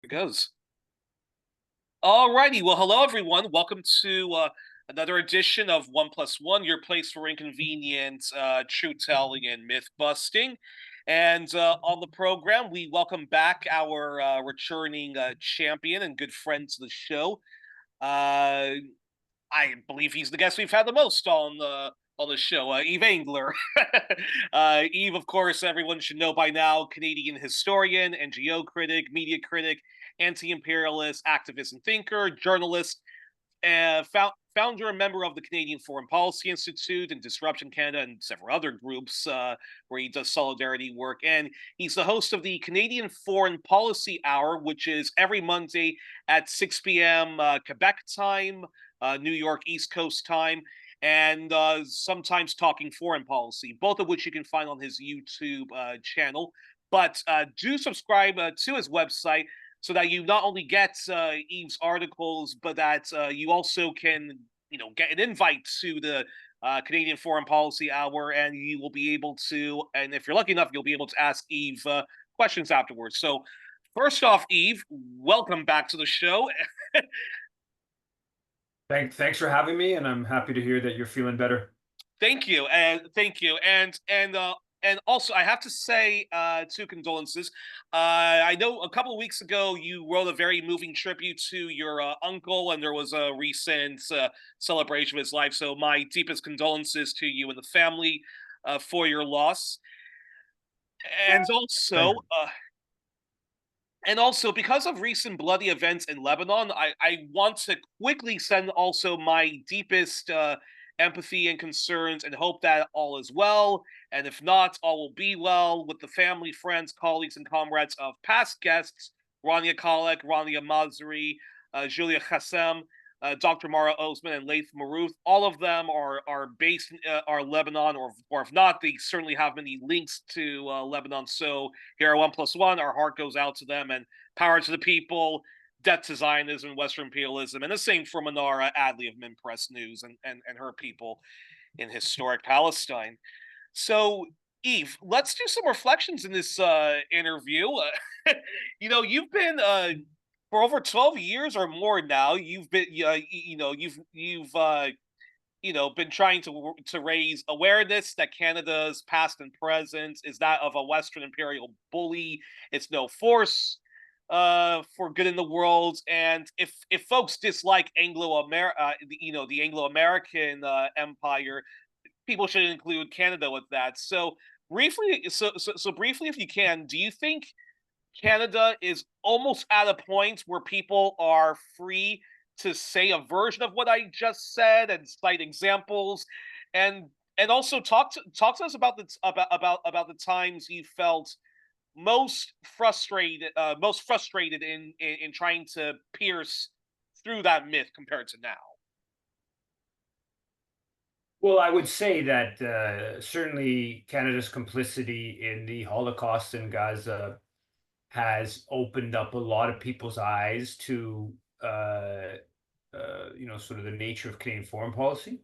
It goes. Alrighty, well, hello everyone. Welcome to another edition of One Plus One, your place for inconvenient truth telling and myth busting. And on the program, we welcome back our returning champion and good friend to the show. Uh, I believe he's the guest we've had the most on the show, Yves Engler. Yves, of course, everyone should know by now, Canadian historian, NGO critic, media critic, anti-imperialist, activist and thinker, journalist, founder and member of the Canadian Foreign Policy Institute and Disruption Canada and several other groups where he does solidarity work. And he's the host of the Canadian Foreign Policy Hour, which is every Monday at 6 p.m. Quebec time, New York East Coast time, and sometimes talking foreign policy, both of which you can find on his YouTube channel. But do subscribe to his website so that you not only get Yves' articles, but that you also can, get an invite to the Canadian Foreign Policy Hour, and you will be able to, and if you're lucky enough, you'll be able to ask Yves questions afterwards. So, first off, Yves, welcome back to the show. Thanks for having me, and I'm happy to hear that you're feeling better. Thank you, and also I have to say two condolences. I know a couple of weeks ago you wrote a very moving tribute to your uncle, and there was a recent celebration of his life. So my deepest condolences to you and the family for your loss, and also. Thank And also, because of recent bloody events in Lebanon, I want to quickly send also my deepest empathy and concerns and hope that all is well. And if not, all will be well with the family, friends, colleagues, and comrades of past guests Rania Khalek, Rania Mazri, Julia Hassem, Dr. Mara Osman, and Laith Maruth. All of them are based in are Lebanon, or if not, they certainly have many links to Lebanon. So here at One Plus One, our heart goes out to them, and power to the people, death to Zionism, Western imperialism, and the same for Manara Adley of Min Press News and her people in historic Palestine. So, Yves, let's do some reflections in this interview. You've been for over 12 years or more now. You've been, been trying to raise awareness that Canada's past and present is that of a Western imperial bully. It's no force for good in the world. And if folks dislike the Anglo American empire, people should include Canada with that. So briefly, if you can, do you think Canada is almost at a point where people are free to say a version of what I just said and cite examples, and also talk to us about the times you felt most frustrated in trying to pierce through that myth compared to now. Well, I would say that certainly Canada's complicity in the Holocaust in Gaza has opened up a lot of people's eyes to, sort of the nature of Canadian foreign policy.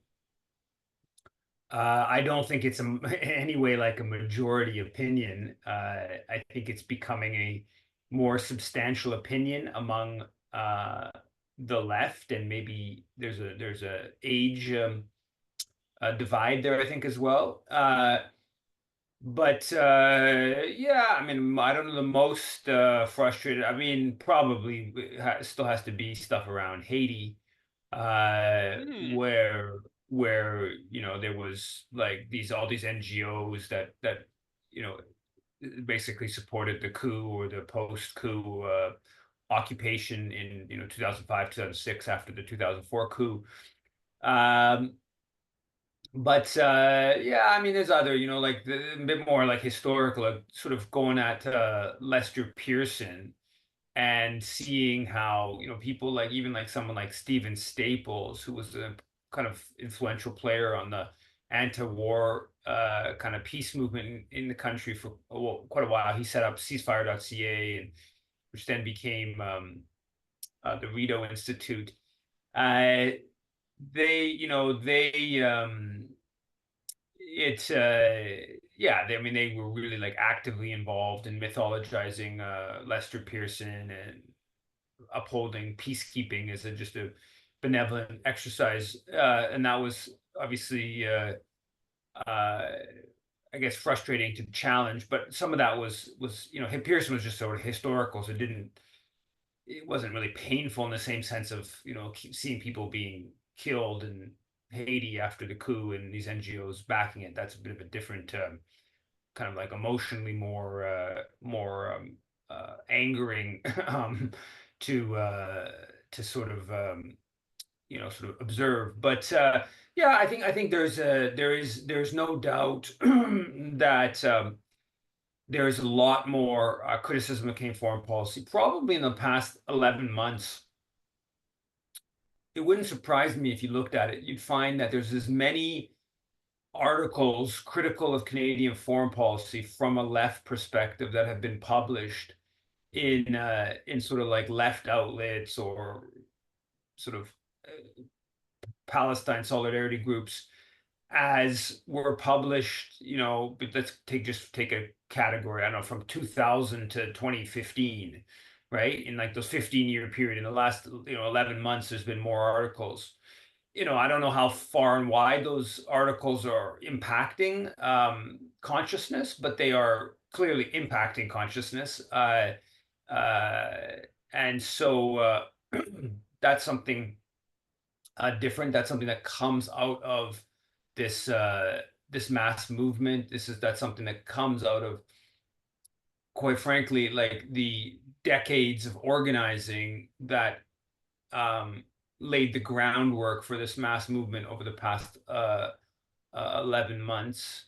I don't think it's in any way like a majority opinion. I think it's becoming a more substantial opinion among the left, and maybe there's a age divide there, I think, as well. But yeah, I mean, I don't know, the most frustrated. I mean, probably still has to be stuff around Haiti, Hmm. where there was like all these NGOs that you know basically supported the coup or the post-coup occupation in 2005 2006 after the 2004 coup. Um, but yeah, I mean, there's other, like a bit more like historical, sort of going at Lester Pearson and seeing how, people like even like someone like Stephen Staples, who was a kind of influential player on the anti-war kind of peace movement in the country for quite a while. He set up ceasefire.ca, and which then became the Rito Institute. Uh, they it's yeah, I mean, they were really like actively involved in mythologizing Lester Pearson, and upholding peacekeeping as just a benevolent exercise, and that was obviously, I guess, frustrating to challenge. But some of that was imperialism was just sort of historical, so it wasn't really painful in the same sense of seeing people being killed in Haiti after the coup and these NGOs backing it. That's a bit of a different kind of like emotionally more angering to sort of observe. But yeah, I think there's no doubt that there is a lot more criticism of Canadian foreign policy. Probably in the past 11 months, it wouldn't surprise me if you looked at it. You'd find that there's as many articles critical of Canadian foreign policy from a left perspective that have been published in sort of like left outlets or sort of Palestine solidarity groups as were published, but let's take a category, I don't know, from 2000 to 2015, right? In like those 15-year period, in the last, 11 months, there's been more articles. I don't know how far and wide those articles are impacting consciousness, but they are clearly impacting consciousness. Uh, and so that's something different. That's something that comes out of this mass movement. That's something that comes out of, quite frankly, like the decades of organizing that laid the groundwork for this mass movement over the past 11 months.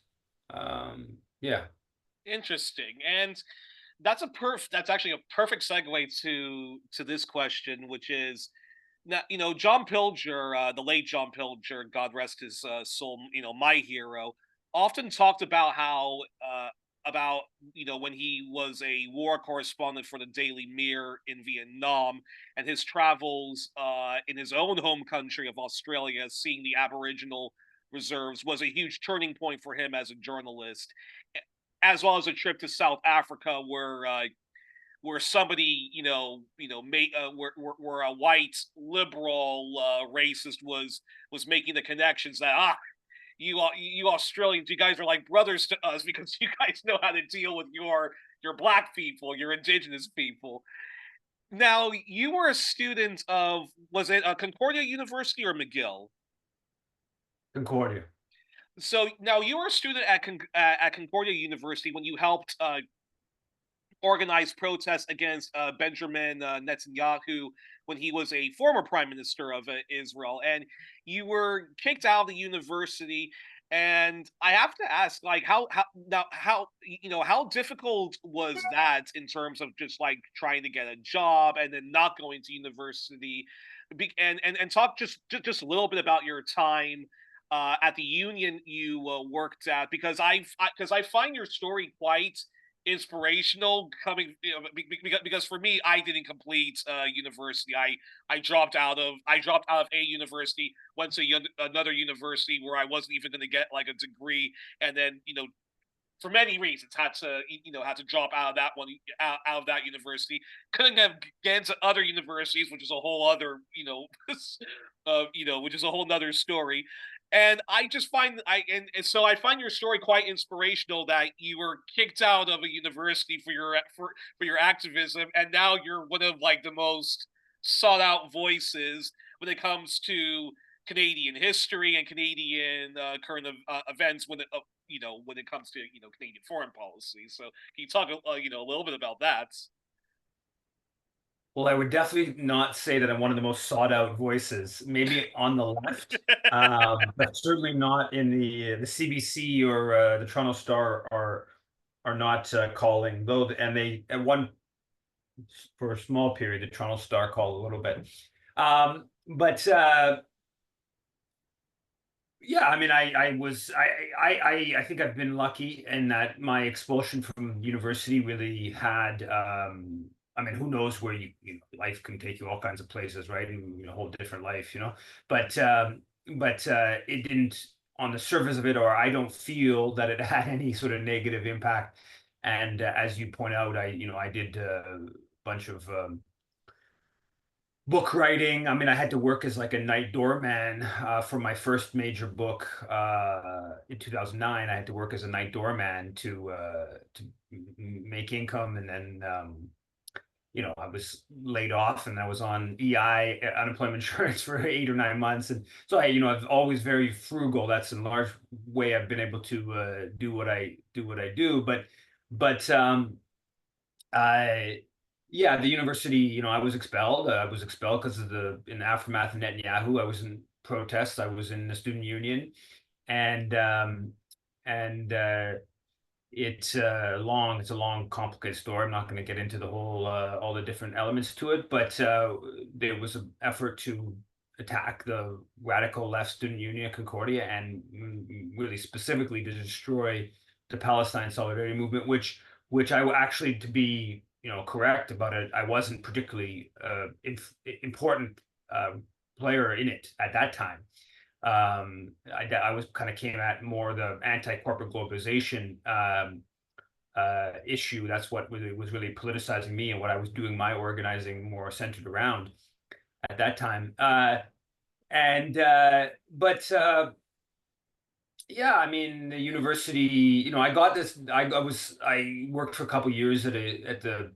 Yeah. Interesting. And that's actually a perfect segue to this question, which is now, John Pilger, the late John Pilger, God rest his soul, my hero, often talked about how about when he was a war correspondent for the Daily Mirror in Vietnam and his travels in his own home country of Australia, seeing the Aboriginal reserves was a huge turning point for him as a journalist, as well as a trip to South Africa where somebody made where a white liberal racist was making the connections that you Australians, you guys are like brothers to us because you guys know how to deal with your black people, your indigenous people. Now, you were a student of, was it Concordia University or McGill? Concordia. So now you were a student at Concordia University when you helped organized protests against Benjamin Netanyahu when he was a former prime minister of Israel, and you were kicked out of the university. And I have to ask, like, how difficult was that in terms of just like trying to get a job and then not going to university, and talk just a little bit about your time at the union you worked at, because I find your story quite inspirational coming, because for me, I didn't complete university. I dropped out of a university, went to another university where I wasn't even going to get like a degree, and then for many reasons had to drop out of that one, out of that university. Couldn't get into other universities, which is a whole other which is a whole nother story. And I just find and so I find your story quite inspirational, that you were kicked out of a university for your activism, and now you're one of like the most sought out voices when it comes to Canadian history and Canadian current events when it comes to Canadian foreign policy. So can you talk a little bit about that? Well, I would definitely not say that I'm one of the most sought out voices. Maybe on the left, but certainly not in the CBC or the Toronto Star are not calling, though, and they at one for a small period the Toronto Star called a little bit. But Yeah, I mean, I think I've been lucky in that my expulsion from university really had, I mean, who knows where life can take you all kinds of places, right? And a whole different life, but it didn't, on the surface of it, or I don't feel that it had any sort of negative impact. And as you point out, I did a bunch of book writing. I mean, I had to work as like a night doorman for my first major book in 2009. I had to work as a night doorman to make income, and then I was laid off and I was on EI, unemployment insurance, for 8 or 9 months. And so I've always very frugal. That's in large way I've been able to do what I do. But I, yeah, the university, I was expelled. I was expelled because in the aftermath of Netanyahu, I was in protests. I was in the student union, and and it's a long, complicated story. I'm not going to get into the whole all the different elements to it, but there was an effort to attack the radical left student union Concordia, and really specifically to destroy the Palestine solidarity movement, which I actually, to be correct about it, I wasn't particularly important uh, player in it at that time. I was kind of came at more the anti-corporate globalization issue. That's what was really politicizing me, and what I was doing my organizing more centered around at that time. And but Yeah, I mean, the university, I got this. I worked for a couple of years at the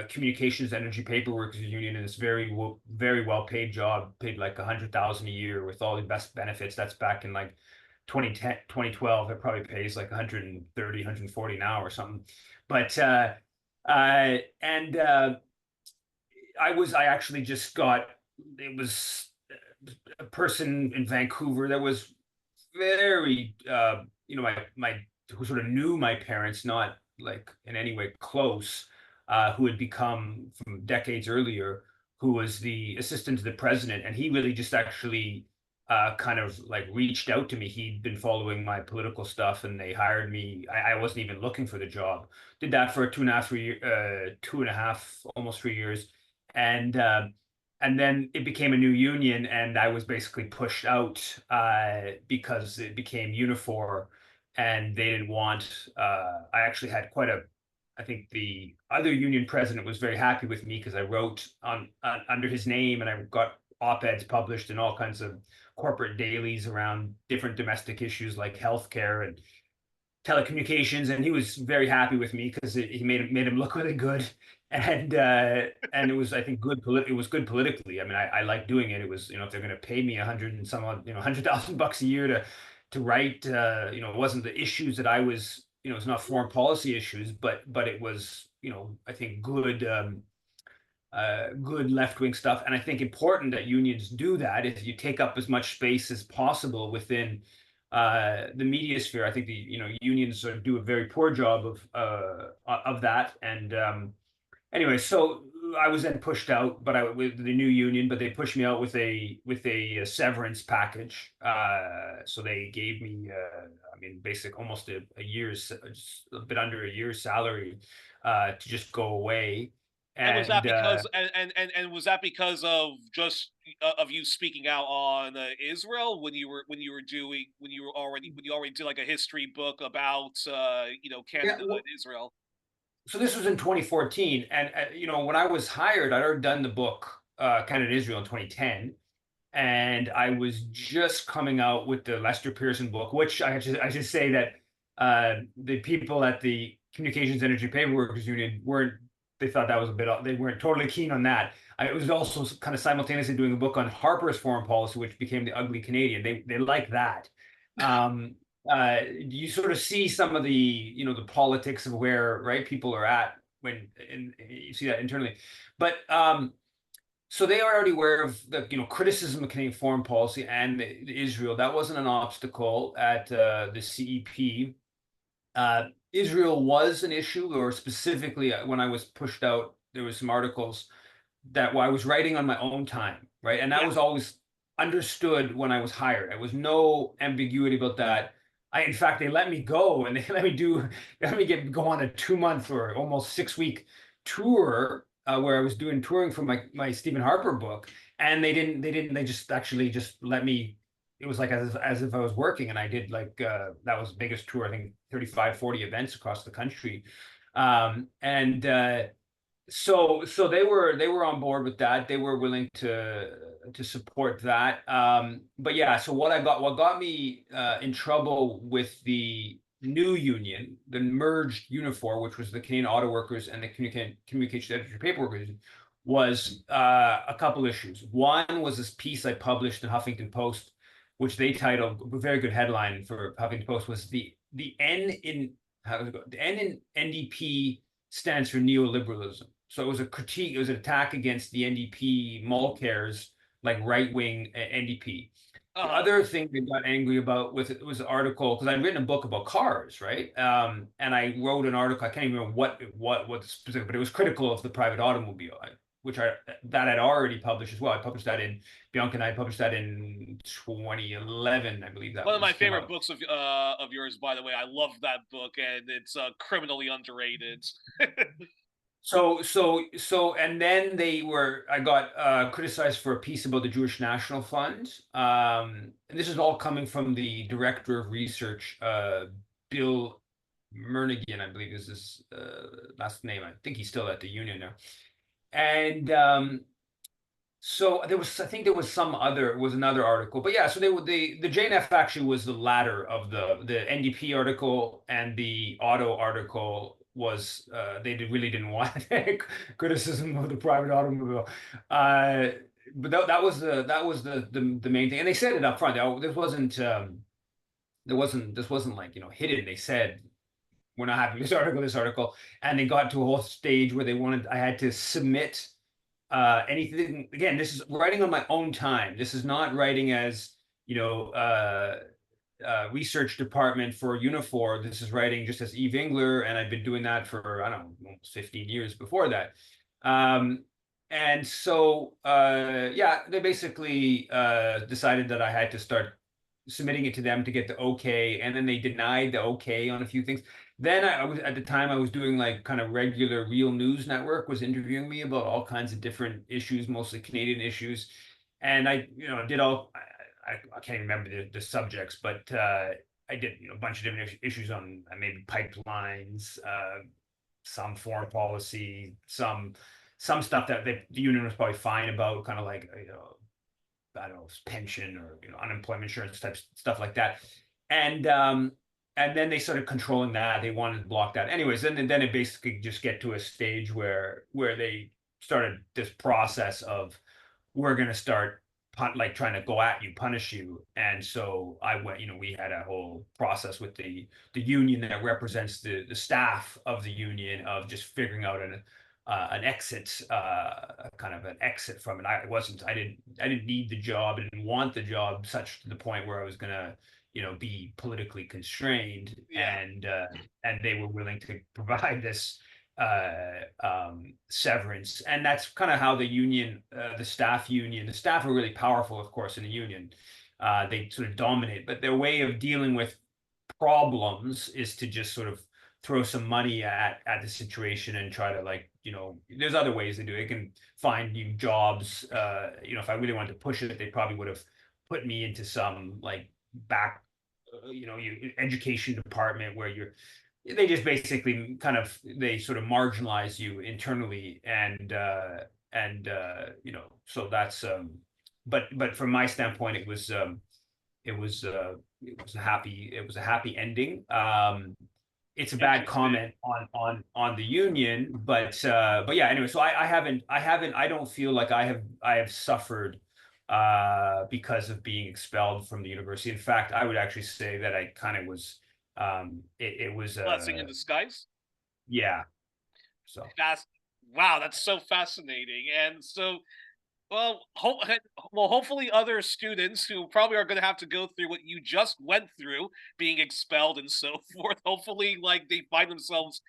communications energy paperworkers union in this very well paid job, paid like 100,000 a year with all the best benefits. That's back in like 2010, 2012. It probably pays like 130, 140 now or something. But and I actually just got, it was a person in Vancouver that was very who sort of knew my parents, not like in any way close, who had become from decades earlier, who was the assistant to the president, and he really just actually kind of like reached out to me. He'd been following my political stuff, and they hired me. I wasn't even looking for the job. Did that for 2.5, almost 3 years, and and then it became a new union, and I was basically pushed out because it became Unifor, and they didn't want. I actually had quite a. I think the other union president was very happy with me because I wrote on under his name, and I got op-eds published in all kinds of corporate dailies around different domestic issues like healthcare and telecommunications, and he was very happy with me because he made him look really good, and it was, I think, it was good politically. I mean, I like doing it. It was, if they're going to pay me 100,000 bucks a year to write, it wasn't the issues that I was, it's not foreign policy issues, but it was, I think good left-wing stuff. And I think important that unions do that is you take up as much space as possible within the media sphere. I think unions do a very poor job of that. And anyway, so I was then pushed out, with the new union, but they pushed me out with a severance package. So they gave me, I mean, almost a year's, just a bit under a year's salary to just go away. And was that And because and was that because of just of you speaking out on Israel when you already did like a history book about yeah, Canada and well, Israel? so this was in 2014, and when I was hired, I'd already done the book Canada and Israel in 2010, and I was just coming out with the Lester Pearson book, which I should say that the people at the Communications Energy Paperworkers Union weren't. They thought that was a bit. They weren't totally keen on that. I was also kind of simultaneously doing a book on Harper's foreign policy, which became The Ugly Canadian. They like that. Um, you sort of see some of the politics of where, right, people are at when, and you see that internally, but so they are already aware of the criticism of Canadian foreign policy and Israel. That wasn't an obstacle at the CEP. Israel was an issue, or specifically when I was pushed out, there was some articles that I was writing on my own time, right? And that Yeah. was always understood when I was hired. There was no ambiguity about that. In fact, they let me go, and they let me go on a 2 month or almost 6 week tour where I was doing touring for my Stephen Harper book, and they just actually just let me. It was like as if I was working, and I did like that was the biggest tour, I think 35, 40 events across the country, and so they were on board with that. They were willing to support that. But yeah, so what got me in trouble with the new union, the merged Unifor, which was the Canadian Auto Workers and the Communication Editor Paper Workers, was a couple issues. One was this piece I published in Huffington Post, which they titled, a very good headline for Huffington Post, was the N in how does it go? The N in NDP stands for neoliberalism. So it was a critique, it was an attack against the NDP Mulcair's like right wing NDP. The Uh-huh. other thing they got angry about with it was an article because I'd written a book about cars, right? And I wrote an article. I can't even remember what the specific, but it was critical of the private automobile, which I that I'd already published as well. I published that in Bianca and I published that in 2011, I believe that One of my was came favorite out. books of yours, by the way. I love that book, and it's criminally underrated. And then I got criticized for a piece about the Jewish National Fund. And this is all coming from the director of research, Bill Mernaghan, I believe is his last name. I think he's still at the union now. And so I think there was another article, but yeah, so the JNF actually was the latter of the NDP article, and the auto article was really didn't want criticism of the private automobile. Uh, but that was the main thing, and they said it up front. This wasn't like, hidden. They said we're not happy with this article, and they got to a whole stage where I had to submit anything. Again, this is writing on my own time. This is not writing as, research department for Unifor. This is writing just as Yves Engler, and I've been doing that for, I don't know, almost 15 years before that. Um, and so, yeah, they basically decided that I had to start submitting it to them to get the okay, and then they denied the okay on a few things. Then I was at the time I was doing like kind of regular Real News Network was interviewing me about all kinds of different issues, mostly Canadian issues, and I did all I can't remember the subjects, but I did a bunch of different issues on maybe pipelines, some foreign policy, some stuff that the union was probably fine about, kind of like I don't know, pension or unemployment insurance type stuff like that. And then they started controlling that. They wanted to block that. Anyways, then it basically just get to a stage where they started this process of we're gonna start like trying to go at you, punish you. And so I went, we had a whole process with the union that represents the staff of the union of just figuring out an exit, kind of an exit from it. I didn't need the job. I didn't want the job such to the point where I was gonna, be politically constrained, Yeah. and they were willing to provide this severance, and that's kind of how the staff are really powerful, of course, in the union. They sort of dominate, but their way of dealing with problems is to just sort of throw some money at the situation and try to, like, there's other ways they do it. They can find you jobs. If I really wanted to push it, they probably would have put me into some like back, education department where they just basically they sort of marginalize you internally, and so that's but from my standpoint it was a happy ending. It's a bad Interesting. comment on the union, but yeah, anyway, so I don't feel like I have suffered because of being expelled from the university. In fact, I would actually say that I kind of was it was Blessing in disguise. yeah, so Fast. Wow, that's so fascinating. And so, well, hopefully other students who probably are going to have to go through what you just went through, being expelled and so forth. Hopefully, like they find themselves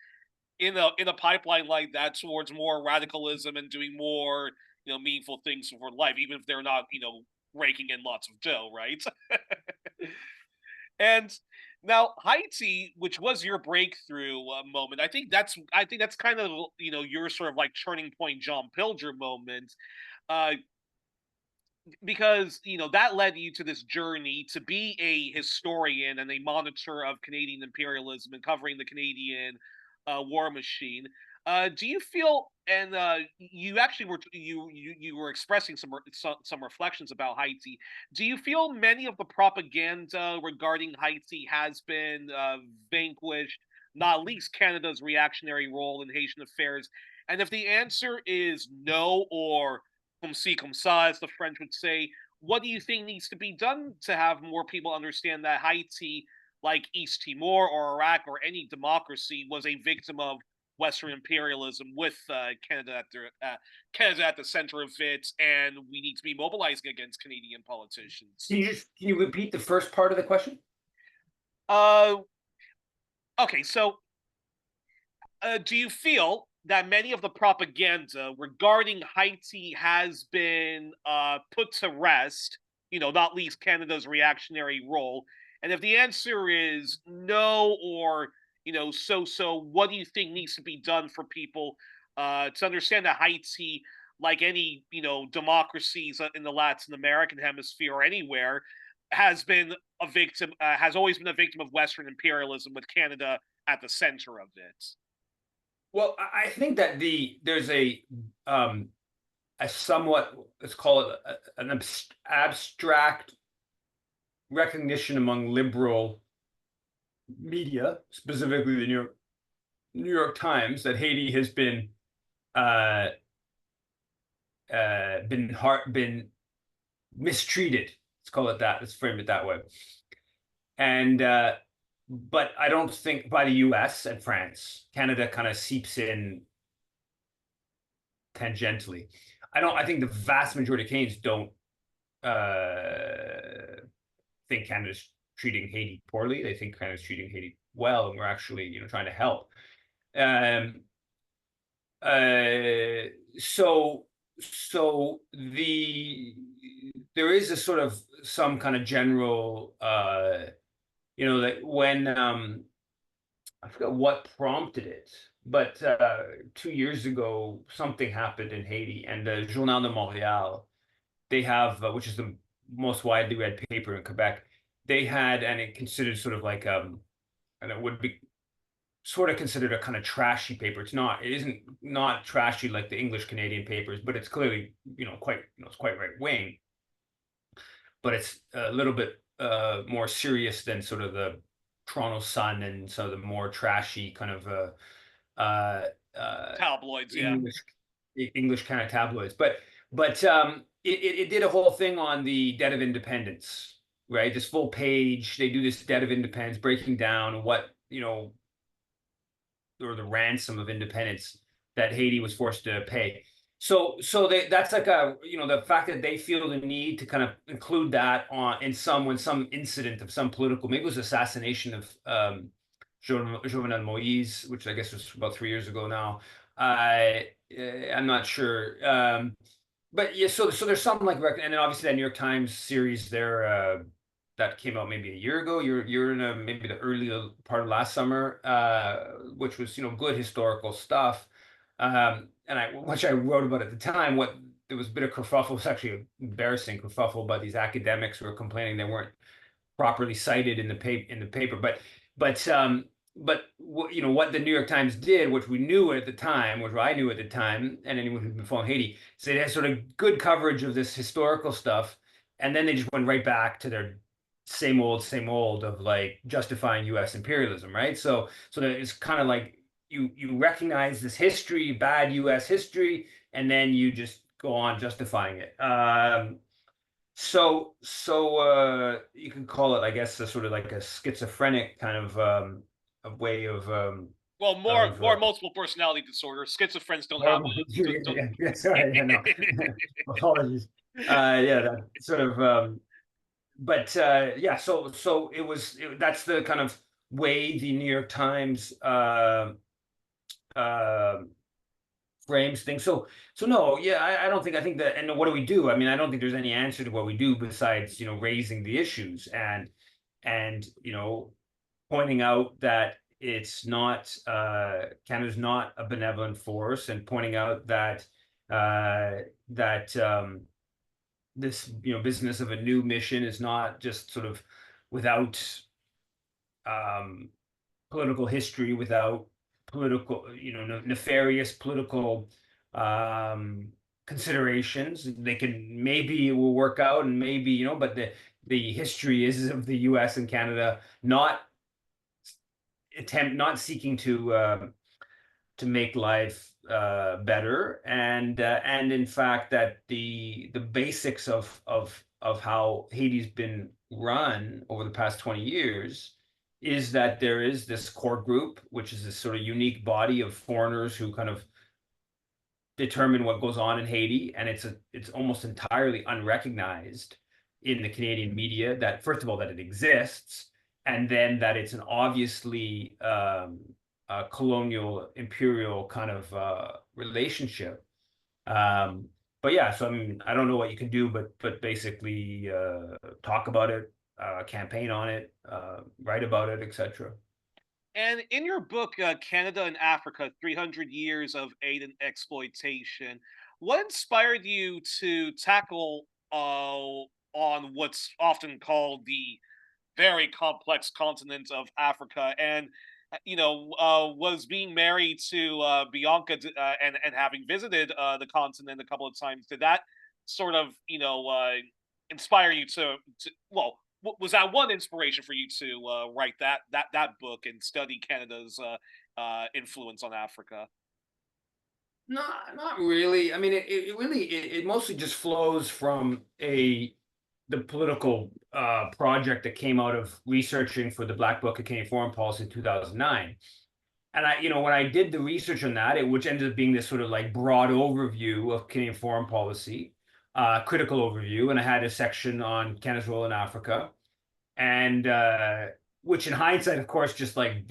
in a pipeline like that towards more radicalism and doing more meaningful things for life, even if they're not raking in lots of dough, right? And now Haiti, which was your breakthrough moment, I think that's kind of your sort of like turning point, John Pilger moment, uh, because that led you to this journey to be a historian and a monitor of Canadian imperialism and covering the Canadian war machine. Do you feel, and you actually were you were expressing some reflections about Haiti. Do you feel many of the propaganda regarding Haiti has been vanquished, not least Canada's reactionary role in Haitian affairs? And if the answer is no, or comme ci comme ça, as the French would say, what do you think needs to be done to have more people understand that Haiti, like East Timor or Iraq or any democracy, was a victim of Western imperialism, with Canada at the center of it, and we need to be mobilizing against Canadian politicians. Can you repeat the first part of the question? Uh, okay, so do you feel that many of the propaganda regarding Haiti has been put to rest? You know, not least Canada's reactionary role. And if the answer is no, or so, what do you think needs to be done for people to understand that Haiti, like any democracies in the Latin American hemisphere or anywhere, has always been a victim of Western imperialism, with Canada at the center of it? Well, I think that there's a somewhat, let's call it an abstract recognition among liberal media, specifically the New York Times, that Haiti has been mistreated. Let's call it that. Let's frame it that way. And but I don't think by the U.S. and France. Canada kind of seeps in tangentially. I think the vast majority of Canadians don't think Canada's treating Haiti poorly. They think Canada's treating Haiti well, and we're actually, trying to help. Um, so there is a sort of some kind of general, that when I forgot what prompted it, but 2 years ago something happened in Haiti, and the Journal de Montréal, they have, which is the most widely read paper in Quebec, they had, and it considered sort of like and it would be sort of considered a kind of trashy paper. It isn't not trashy like the English Canadian papers, but it's clearly, it's quite right wing, but it's a little bit more serious than sort of the Toronto Sun and some of the more trashy kind of Tabloids, yeah. English kind of tabloids. But it did a whole thing on the debt of independence, right? This full page. They do this debt of independence, breaking down what, or the ransom of independence that Haiti was forced to pay. So that's like the fact that they feel the need to kind of include that when some incident of some political, maybe it was assassination of Jovenel Moise, which I guess was about 3 years ago now. I'm not sure. But yeah, so there's something like, and then obviously that New York Times series there that came out maybe a year ago. You're in maybe the early part of last summer, which was good historical stuff. Which I wrote about at the time. There was a bit of kerfuffle. It was actually embarrassing kerfuffle by these academics who were complaining they weren't properly cited in the paper. But what the New York Times did, which we knew at the time, which I knew at the time, and anyone who'd been following Haiti, so they had sort of good coverage of this historical stuff, and then they just went right back to their same old of like justifying U.S. imperialism, right? So that it's kind of like you recognize this history, bad U.S. history, and then you just go on justifying it. So you can call it, I guess, a sort of like a schizophrenic kind of a way of well, more multiple personality disorder. Schizophrenics don't have yeah, sorry, yeah, no. Apologies. Yeah, that sort of but yeah, so that's the kind of way the New York Times frames things. So no, yeah, I think that, and what do we do? I mean, I don't think there's any answer to what we do besides, raising the issues and pointing out that it's not Canada's not a benevolent force, and pointing out that this business of a new mission is not just sort of without political history, without political, nefarious political um, considerations. They can maybe it will work out, and maybe but the history is of the U.S. and Canada not seeking to make life better, and in fact that the basics of how Haiti's been run over the past 20 years is that there is this core group, which is this sort of unique body of foreigners who kind of determine what goes on in Haiti, and it's almost entirely unrecognized in the Canadian media that first of all that it exists, and then that it's an obviously colonial imperial kind of relationship. Um, but yeah, so I mean, I don't know what you can do, but basically talk about it, campaign on it, write about it, etc. And in your book, Canada and Africa 300 Years of Aid and Exploitation, what inspired you to tackle on what's often called the very complex continent of Africa? And, was being married to Bianca and having visited the continent a couple of times, did that sort of, inspire you well, was that one inspiration for you to write that book and study Canada's influence on Africa? Not really. I mean, it really it mostly just flows from the political project that came out of researching for the Black Book of Canadian Foreign Policy in 2009. And when I did the research on that, which ended up being this sort of like broad overview of Canadian foreign policy, critical overview, and I had a section on Canada's role in Africa, and which in hindsight, of course, just like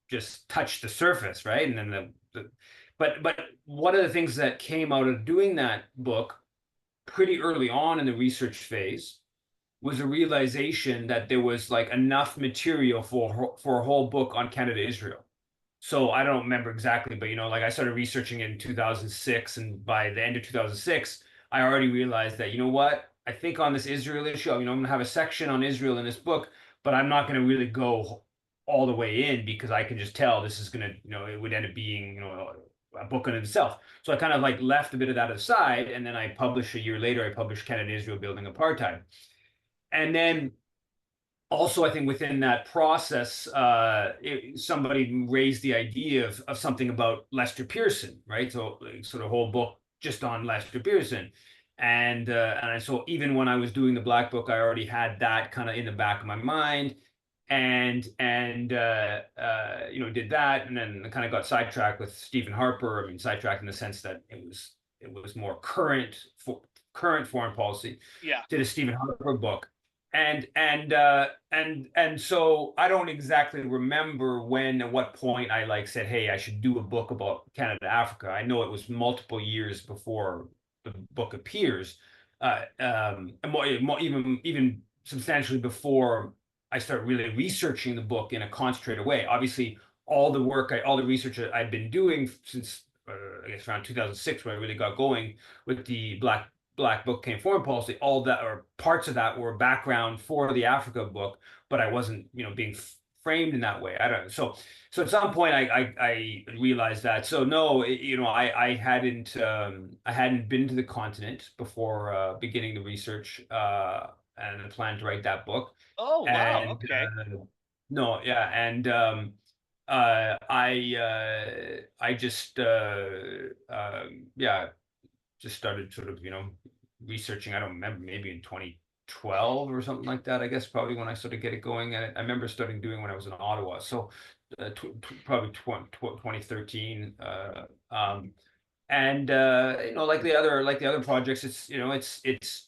just touched the surface, right? And then but one of the things that came out of doing that book pretty early on in the research phase was a realization that there was like enough material for a whole book on Canada Israel. So I don't remember exactly, but like I started researching in 2006, and by the end of 2006, I already realized that what I think on this Israel issue, I'm going to have a section on Israel in this book, but I'm not going to really go all the way in because I can just tell this is going to, it would end up being, a book in itself. So I kind of like left a bit of that aside, and then I published a year later, I published Canada Israel Building Apartheid. And then also, I think within that process, somebody raised the idea of something about Lester Pearson, right? So, like, sort of whole book just on Lester Pearson, and so even when I was doing the Black Book, I already had that kind of in the back of my mind, and did that, and then kind of got sidetracked with Stephen Harper. I mean, sidetracked in the sense that it was more current foreign policy. Yeah. Did a Stephen Harper book and so I don't exactly remember when at what point I like said, hey, I should do a book about Canada Africa. I know it was multiple years before the book appears, and even substantially before I start really researching the book in a concentrated way. Obviously, all the research I've been doing since I guess around 2006, when I really got going with the Black Book came foreign policy, all that or parts of that were background for the Africa book, but I wasn't, being framed in that way. I don't know. So at some point I realized that. So no, I hadn't been to the continent before beginning the research and the plan to write that book. Oh wow. And Okay. no, yeah, and I just yeah, just started sort of, researching. I don't remember, maybe in 2012 or something like that. I guess probably when I started get it going. And I remember starting doing when I was in Ottawa. So probably 2013. And like the other projects, it's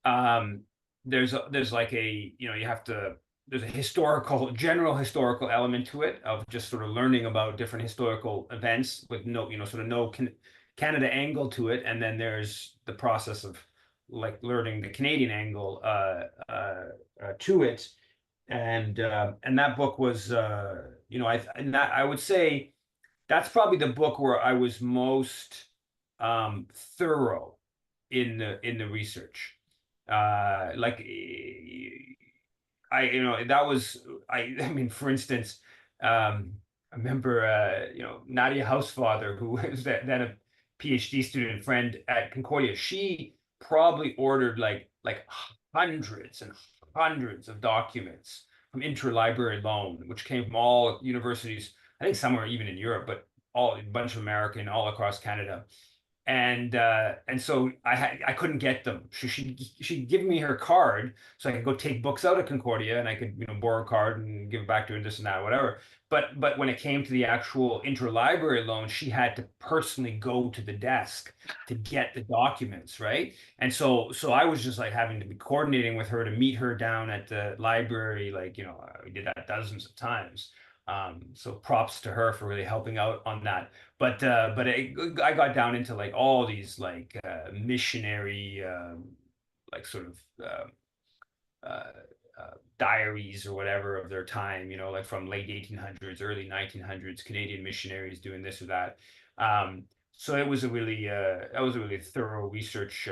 um, there's like you have to there's a general historical element to it of just sort of learning about different historical events with no, sort of no Canada angle to it, and then there's the process of like learning the Canadian angle to it, and that book was I would say that's probably the book where I was most thorough in the research. Like I, that was I mean, for instance, um, I remember, Nadia Housefather, who was then a PhD student friend at Concordia. She probably ordered like hundreds and hundreds of documents from interlibrary loan, which came from all universities. I think somewhere even in Europe, but all a bunch of American, all across Canada. And so I couldn't get them. She'd give me her card so I could go take books out of Concordia, and I could borrow a card and give it back to her and this and that, whatever. But when it came to the actual interlibrary loan, she had to personally go to the desk to get the documents, right? And so I was just like having to be coordinating with her to meet her down at the library, like we did that dozens of times. So props to her for really helping out on that. I got down into like all these like missionary like sort of uh, diaries or whatever of their time, like from late 1800s, early 1900s, Canadian missionaries doing this or that. So it was a really that was a really thorough research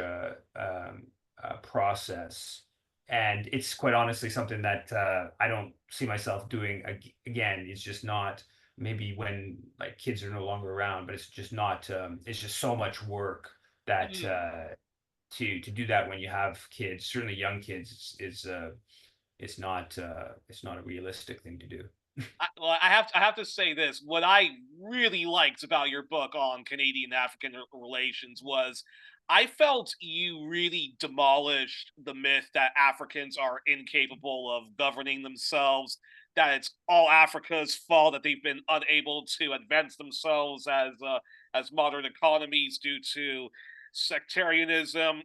process, and it's quite honestly something that I don't see myself doing again. It's just not, maybe when like kids are no longer around, but it's just not. It's just so much work that to do that when you have kids, certainly young kids, is it's not a realistic thing to do. I have to say this. What I really liked about your book on Canadian African relations was I felt you really demolished the myth that Africans are incapable of governing themselves, that it's all Africa's fault that they've been unable to advance themselves as modern economies due to sectarianism,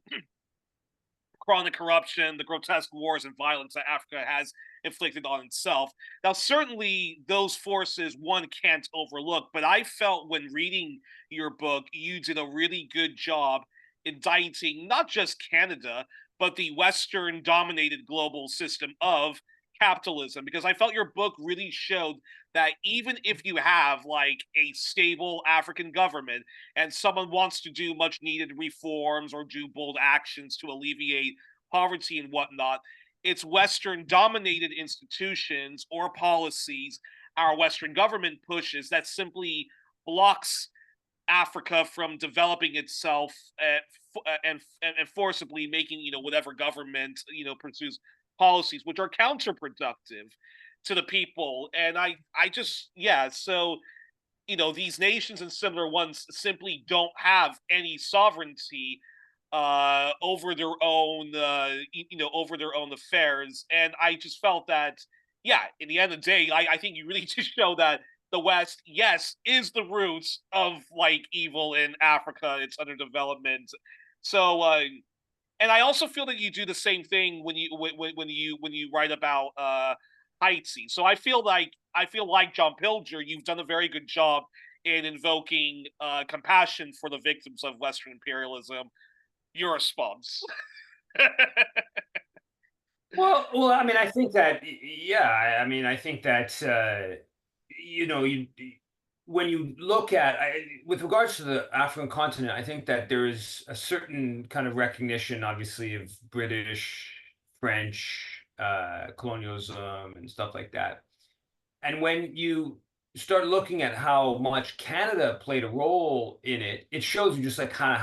chronic corruption, the grotesque wars and violence that Africa has inflicted on itself. Now, certainly those forces one can't overlook, but I felt when reading your book, you did a really good job indicting not just Canada, but the Western dominated global system of capitalism, because I felt your book really showed that even if you have like a stable African government and someone wants to do much needed reforms or do bold actions to alleviate poverty and whatnot, it's Western dominated institutions or policies our Western government pushes that simply blocks Africa from developing itself and forcibly making whatever government pursues policies which are counterproductive to the people. And I just, yeah, so these nations and similar ones simply don't have any sovereignty over their own over their own affairs. And I just felt that, yeah, in the end of the day, I think you really just show that the West, yes, is the roots of like evil in Africa, its underdevelopment. So and I also feel that you do the same thing when you write about Haiti. So I feel like John Pilger, you've done a very good job in invoking compassion for the victims of Western imperialism. Your response. Well, I mean, I think that, yeah, I mean, I think that, you when you look at, with regards to the African continent, I think that there is a certain kind of recognition, obviously, of British, French, colonialism and stuff like that. And when you start looking at how much Canada played a role in it, it shows you just like kind of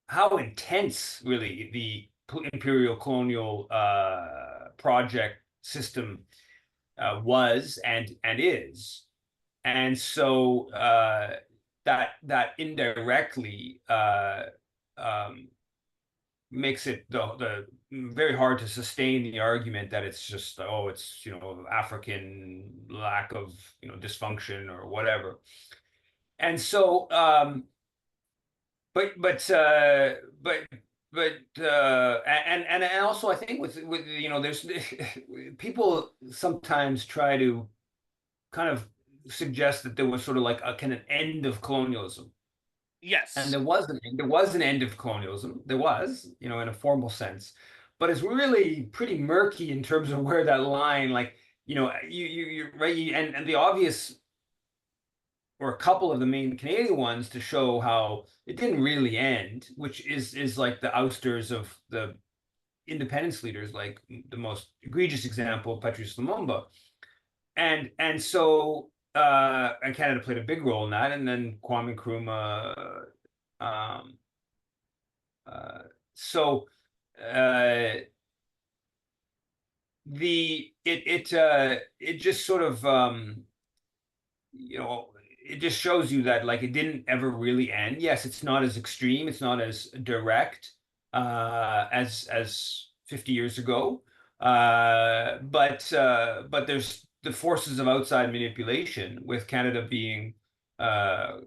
how intense really the imperial colonial project system was and is. And so that indirectly makes it the very hard to sustain the argument that it's just, oh, it's African lack of dysfunction or whatever. And so but but uh but and also I think with there's people sometimes try to kind of suggest that there was sort of like a kind of end of colonialism. And Yes. there was an end of colonialism. There was, in a formal sense, but it's really pretty murky in terms of where that line, like, you're right, and the obvious, or a couple of the main Canadian ones to show how it didn't really end, which is like the ousters of the independence leaders, like the most egregious example, Patrice Lumumba. And so and Canada played a big role in that, and then Kwame Nkrumah. Um, uh, so uh, it just sort of you know, it just shows you that like it didn't ever really end. Yes, it's not as extreme, it's not as direct as 50 years ago. But there's the forces of outside manipulation, with Canada being uh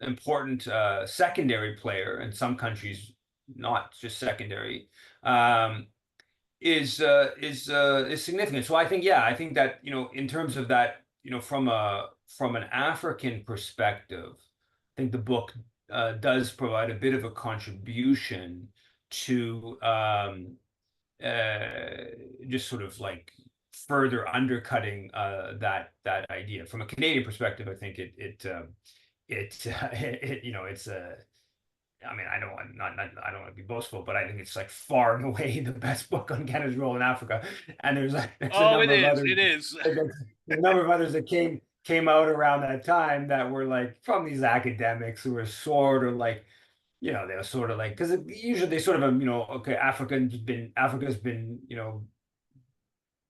important secondary player, and some countries not just secondary. Um, is significant. So I think, yeah, I think that, in terms of that, from an African perspective, I think the book does provide a bit of a contribution to uh, just sort of like further undercutting that idea. From a Canadian perspective, I think it's a I mean, I don't want I don't want to be boastful, but I think it's like far and away the best book on Canada's role in Africa. And there's a Oh, it number of is. others, It is. there's a number of others that came out around that time that were like from these academics who were sort of like, they were sort of like, because usually they sort of, okay, Africa's been,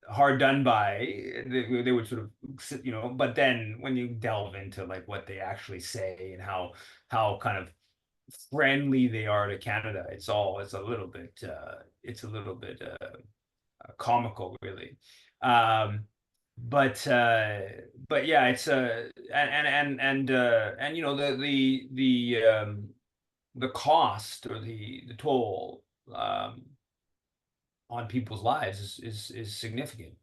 hard done by. They would sort of but then when you delve into like what they actually say and how kind of friendly they are to Canada, it's a little bit comical, really. Um, but yeah, it's and the cost, or the toll on people's lives is significant.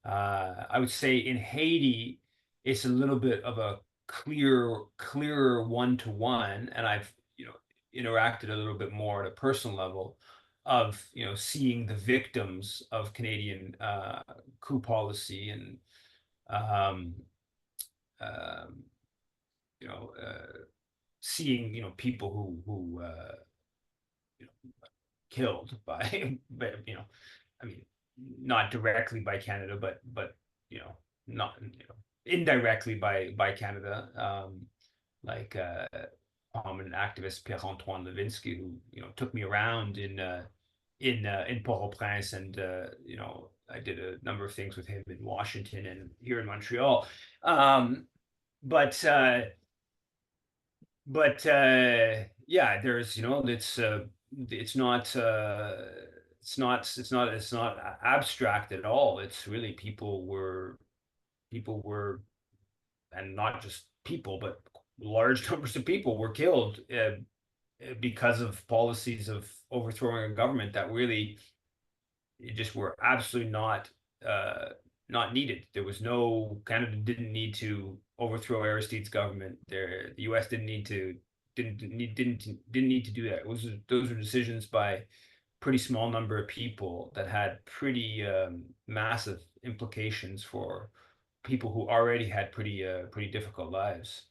I would say in Haiti, it's a little bit of a clearer one-to-one, and I've interacted a little bit more at a personal level of seeing the victims of Canadian coup policy, and um, um, you know seeing people who killed by but I mean, not directly by Canada, but not indirectly by Canada, like prominent activist Pierre-Antoine Levinsky, who took me around in Port-au-Prince, and I did a number of things with him in Washington and here in Montreal. Um, but yeah, there's it's not abstract at all. It's really people were, and not just people, but large numbers of people were killed because of policies of overthrowing a government that really just were absolutely uh, not needed. There was no Canada didn't need to overthrow Aristide's government. The U.S. didn't need to do that. Those were decisions by pretty small number of people that had pretty massive implications for people who already had pretty difficult lives.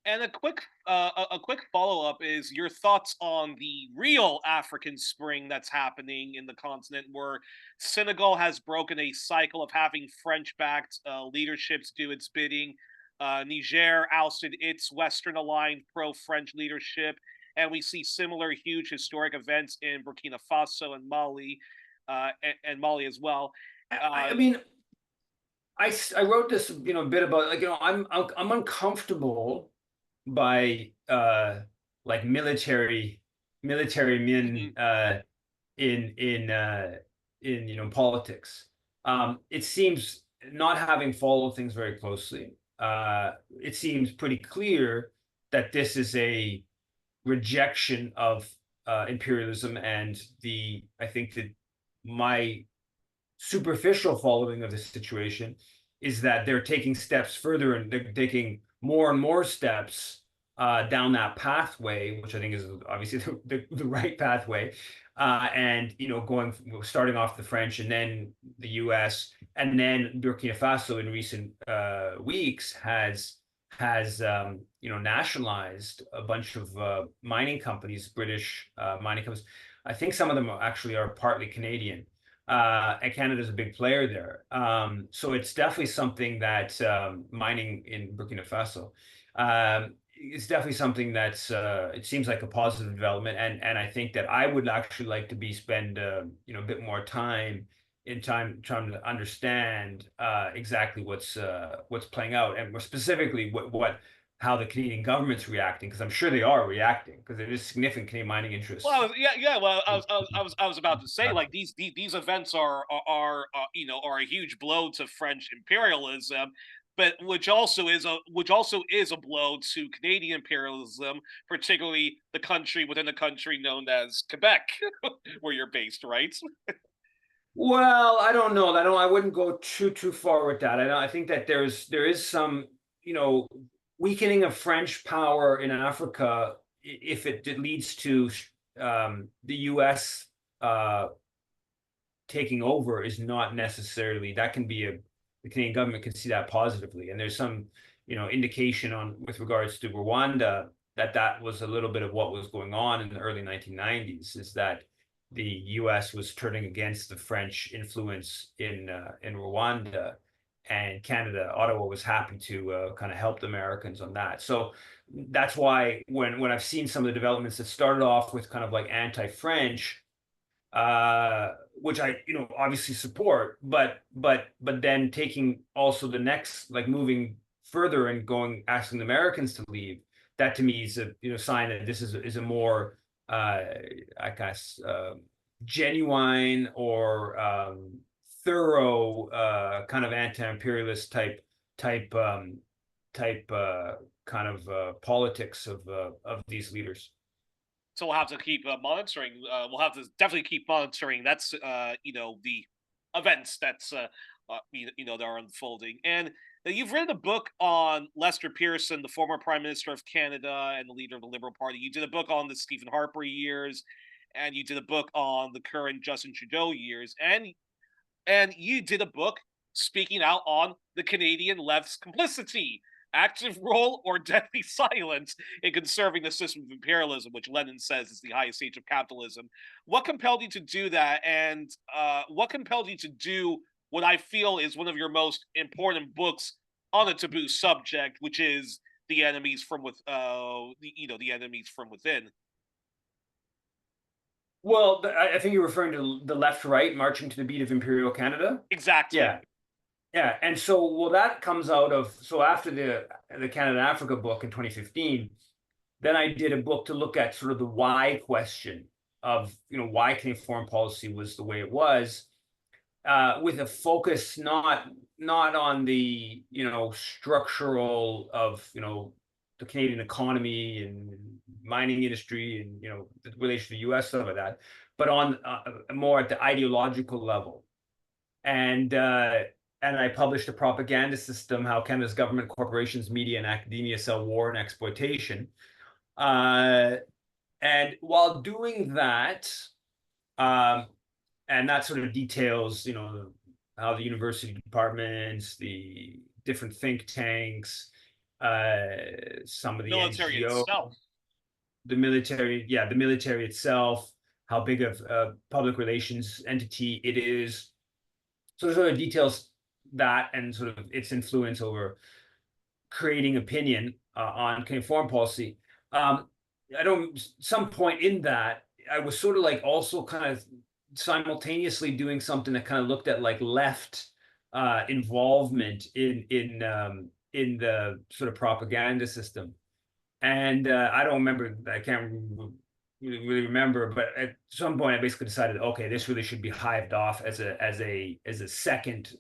And a quick follow up is your thoughts on the real African Spring that's happening in the continent, where Senegal has broken a cycle of having French backed leaderships do its bidding. Niger ousted its Western aligned pro French leadership, and we see similar huge historic events in Burkina Faso and Mali, and Mali as well. I Uh, mean, I wrote this a bit about, like, I'm uncomfortable by like military men in in uh in politics. It seems, not having followed things very closely, it seems pretty clear that this is a rejection of imperialism, and I think that my superficial following of the situation is that they're taking steps further, and they're taking more and more steps down that pathway, which I think is obviously the right pathway. And starting off the French, and then the U.S., and then Burkina Faso in recent weeks has nationalized a bunch of mining companies, British mining companies. I think some of them actually are partly Canadian, and Canada's a big player there. So it's definitely something that mining in Burkina Faso. It's definitely something that's it seems like a positive development, and I think that I would actually like to be spend a bit more time trying to understand exactly what's playing out, and more specifically what how the Canadian government's reacting, because I'm sure they are reacting, because there is significant Canadian mining interests. Well, yeah, yeah. Well, I was about to say, like, these events are a huge blow to French imperialism, but which also is a blow to Canadian imperialism, particularly the country within the country known as Quebec, where you're based, right? Well, I don't know. I wouldn't go too far with that. I think that there is some, you know, weakening of French power in Africa if it leads to the U.S. Uh, taking over is not necessarily that can be the Canadian government can see that positively, and there's some indication on with regards to Rwanda that that was a little bit of what was going on in the early 1990s, is that the U.S. was turning against the French influence in Rwanda, and Canada, Ottawa was happy to kind of help the Americans on that. So that's why when I've seen some of the developments that started off with kind of like anti-French, which I obviously support, but then taking also the next, like moving further and going asking the Americans to leave, that to me is a sign that this is a more I guess genuine or thorough kind of anti-imperialist type kind of politics of these leaders. So we'll have to keep monitoring. We'll have to definitely keep monitoring. That's the events that are unfolding. And you've written a book on Lester Pearson, the former Prime Minister of Canada and the leader of the Liberal Party. You did a book on the Stephen Harper years, and you did a book on the current Justin Trudeau years, and you did a book speaking out on the Canadian left's complicity, active role, or deadly silence in conserving the system of imperialism, which Lenin says is the highest stage of capitalism. What compelled you to do that? And what compelled you to do what I feel is one of your most important books on a taboo subject, which is the enemies from the enemies from within? Well, I think you're referring to the left-right marching to the beat of Imperial Canada. Exactly. Yeah, yeah. And so, well, that comes out of, so after the Canada Africa book in 2015, then I did a book to look at sort of the why question of, why Canadian foreign policy was the way it was, with a focus not on the structural of the Canadian economy and mining industry and the relation to the U.S. stuff like that, but on more at the ideological level. And I published a propaganda system: how Canada's government, corporations, media, and academia sell war and exploitation. And while doing that, um, and that sort of details, how the university departments, the different think tanks, some of the Military NGO, itself. the military, yeah, the military itself, how big of a public relations entity it is. So it sort of details that and sort of its influence over creating opinion on Canadian foreign policy. I don't, some point in that, I was sort of like also kind of simultaneously doing something that kind of looked at like left involvement in the sort of propaganda system. And I don't remember, I can't really remember, but at some point I basically decided, okay, this really should be hived off as a second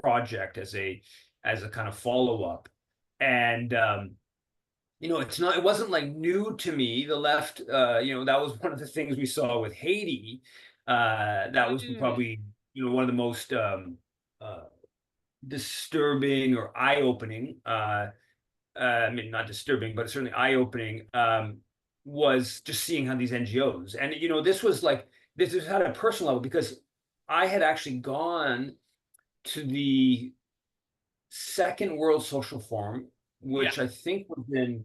project, as a kind of follow-up. And it wasn't like new to me, the left. That was one of the things we saw with Haiti. That was probably one of the most disturbing or eye-opening, I mean, not disturbing, but certainly eye-opening, was just seeing how these NGOs, and this was at a personal level, because I had actually gone to the Second World Social Forum, Yeah, which I think was in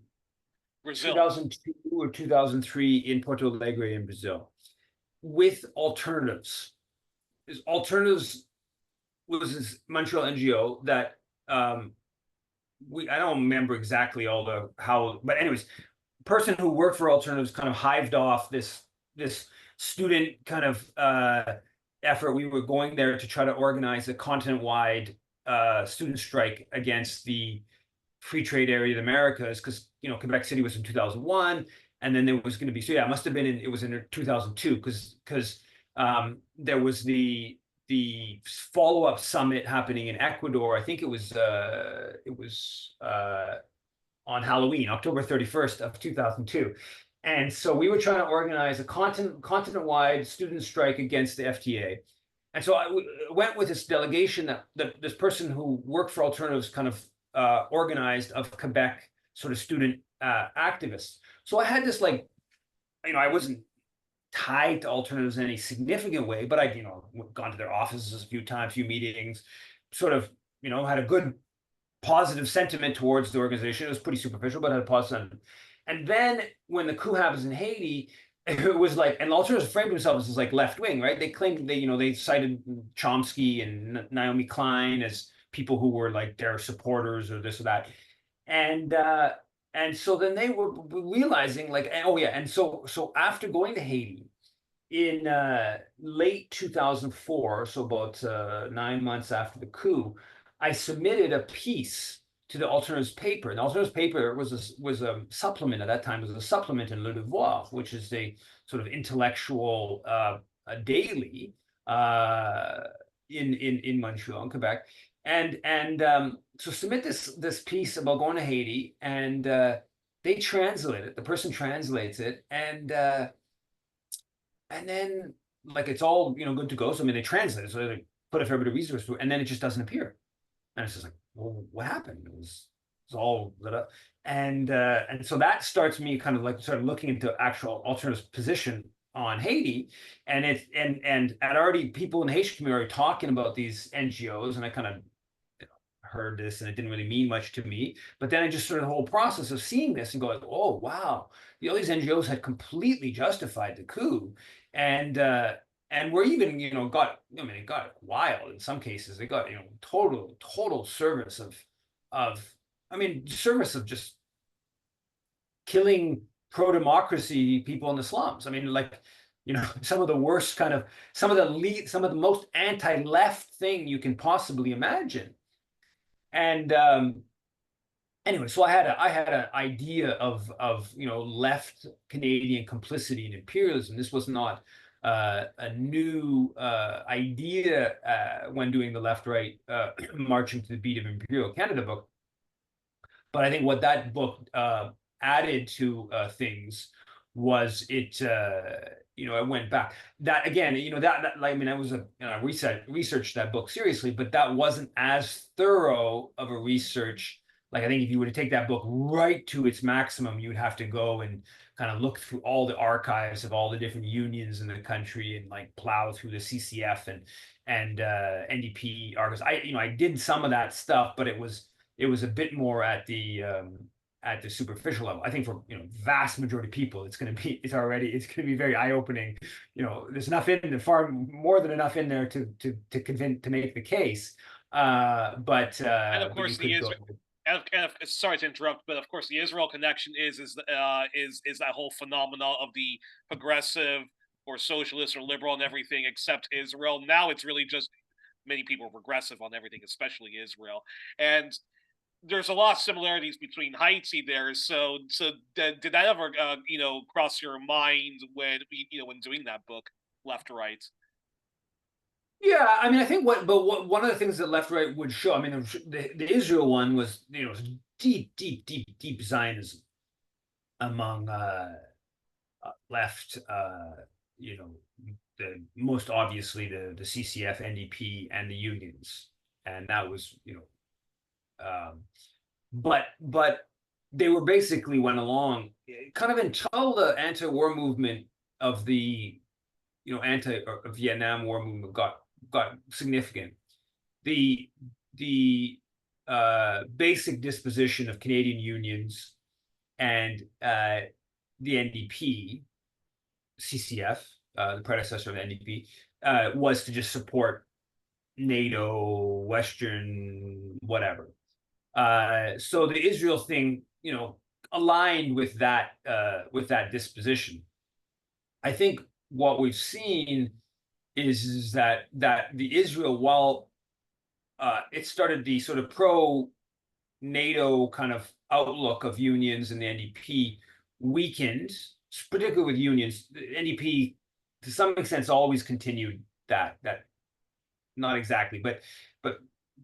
Brazil. 2002 or 2003 in Porto Alegre in Brazil, with alternatives. is Alternatives was this Montreal NGO that I don't remember exactly all the how, but anyways, person who worked for Alternatives kind of hived off this student kind of effort. We were going there to try to organize a continent-wide student strike against the free trade area of the Americas, because Quebec City was in 2001, and then there was going to be, so yeah, it must have been it was in 2002, because there was the follow-up summit happening in Ecuador. I think it was on Halloween, October 31st of 2002. And so we were trying to organize a continent-wide student strike against the FTA. And so I went with this delegation that this person who worked for Alternatives kind of organized, of Quebec sort of student activists. So I had this, like, I wasn't tied to Alternatives in any significant way, but I, gone to their offices a few times, few meetings, sort of, had a good positive sentiment towards the organization. It was pretty superficial, but had a positive sentiment. And then when the coup happens in Haiti, it was like, and Alternatives framed themselves as like left wing, right? They claimed they cited Chomsky and Naomi Klein as people who were like their supporters or this or that. And so then they were realizing, like, oh yeah, and so after going to Haiti in late 2004, so about 9 months after the coup, I submitted a piece to the Alternatives paper. And the Alternatives paper was a supplement at that time. It was a supplement in Le Devoir, which is a sort of intellectual a daily in Montreal, in Quebec. So submit this piece about going to Haiti, and they translate it. The person translates it, and then, like, it's all good to go. So I mean, they translate it, so they put a fair bit of resource through, and then it just doesn't appear. And it's just like, well, what happened? It was all lit up, and so that starts me kind of like sort of looking into actual Alternatives position on Haiti, and already people in the Haitian community are talking about these NGOs, and I kind of heard this, and it didn't really mean much to me. But then I just sort of the whole process of seeing this and going, oh wow, all these NGOs had completely justified the coup, and we're even got, I mean, it got wild in some cases. They got total service of I mean, service of just killing pro-democracy people in the slums. I mean, like, some of the worst kind of some of the most anti-left thing you can possibly imagine. And anyway, so I had an idea of left Canadian complicity and imperialism. This was not a new idea when doing the left-right marching to the Beat of Imperial Canada book. But I think what that book added to things was it. I went back that again. That like, I mean, I researched that book seriously, but that wasn't as thorough of a research. Like, I think if you were to take that book right to its maximum, you'd have to go and kind of look through all the archives of all the different unions in the country and like plow through the CCF and NDP archives. I did some of that stuff, but it was a bit more at the superficial level. I think for vast majority of people, it's going to be very eye-opening. There's enough in there, far more than enough in there to convince, to make the case. But and of course the Israel. Sorry to interrupt, but of course the Israel connection is that whole phenomena of the progressive or socialist or liberal and everything except Israel. Now it's really just many people are progressive on everything, especially Israel. And there's a lot of similarities between Haiti there. So did that ever cross your mind when when doing that book, Left or Right? Yeah, I mean, I think one of the things that left right would show, I mean, the Israel one was deep Zionism among left, the most obviously the CCF, NDP, and the unions, and that was but they were basically went along kind of until the anti-war movement of the Vietnam War movement got significant. The basic disposition of Canadian unions and the NDP, CCF, the predecessor of the NDP, was to just support NATO, Western, whatever. So the Israel thing, aligned with that disposition. I think what we've seen is that the Israel, while it started the sort of pro NATO kind of outlook of unions and the NDP weakened, particularly with unions. The NDP, to some extent, always continued that not exactly, but